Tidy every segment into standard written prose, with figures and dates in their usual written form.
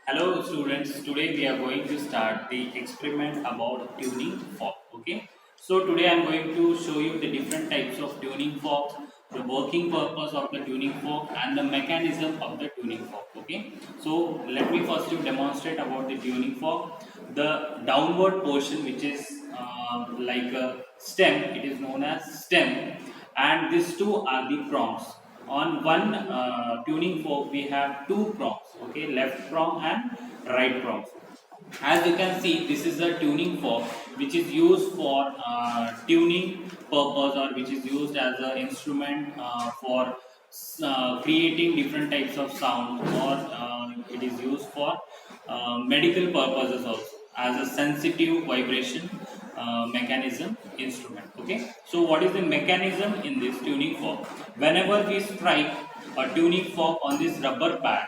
Hello students, today we are going to start the experiment about tuning fork. Okay, so today I am going to show you the different types of tuning forks, the working purpose of the tuning fork and the mechanism of the tuning fork. Okay, so let me first demonstrate about the tuning fork. The downward portion, which is like a stem, it is known as stem, and these two are the prongs. On one tuning fork we have two prongs, okay, left prong and right prong. As you can see, this is a tuning fork which is used for tuning purpose, or which is used as an instrument for creating different types of sound, or it is used for medical purposes also as a sensitive vibration mechanism instrument. Okay, so what is the mechanism in this tuning fork? Whenever we strike a tuning fork on this rubber pad,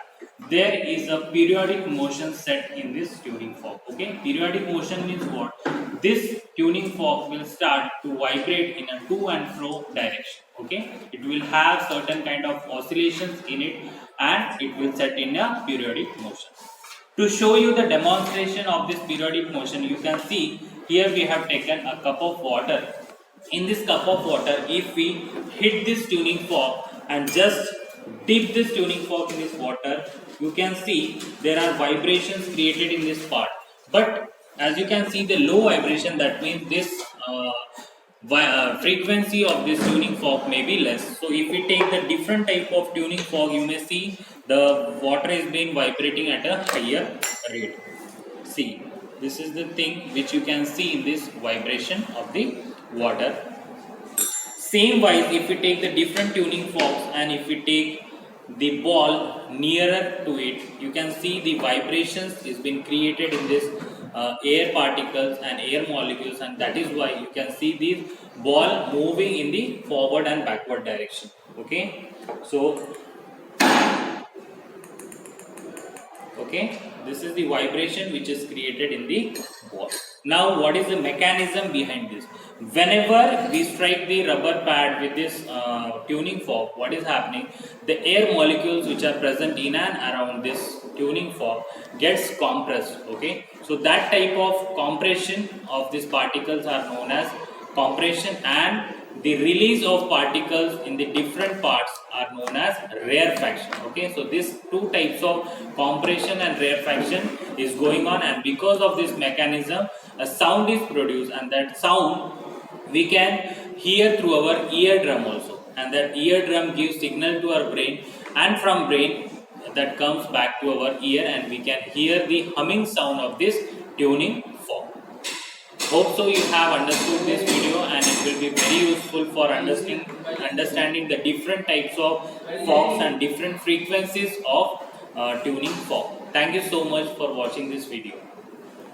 there is a periodic motion set in this tuning fork. Okay, periodic motion means what? This tuning fork will start to vibrate in a to and fro direction. Okay, it will have certain kind of oscillations in it, and it will set in a periodic motion. To show you the demonstration of this periodic motion, you can see here we have taken a cup of water. In this cup of water, if we hit this tuning fork and just dip this tuning fork in this water, you can see there are vibrations created in this part. But as you can see, the low vibration, that means this frequency of this tuning fork may be less. So if we take the different type of tuning fork, you may see the water is being vibrating at a higher rate. See, this is the thing which you can see in this vibration of the water. Same wise, if we take the different tuning forks and if we take the ball nearer to it, you can see the vibrations is been created in this air particles and air molecules, and that is why you can see this ball moving in the forward and backward direction. Okay, so okay, this is the vibration which is created in the ball. Now what is the mechanism behind this? Whenever we strike the rubber pad with this tuning fork, what is happening? The air molecules which are present in and around this tuning fork gets compressed. Okay, so that type of compression of these particles are known as compression, and the release of particles in the different parts are known as rarefaction. Okay, so these two types of compression and rarefaction is going on, and because of this mechanism a sound is produced, and that sound we can hear through our eardrum also, and that eardrum gives signal to our brain, and from brain that comes back to our ear, and we can hear the humming sound of this tuning fork. Hope so you have understood this video, and it will be very useful for understanding the different types of forks and different frequencies of tuning fork. Thank you so much for watching this video.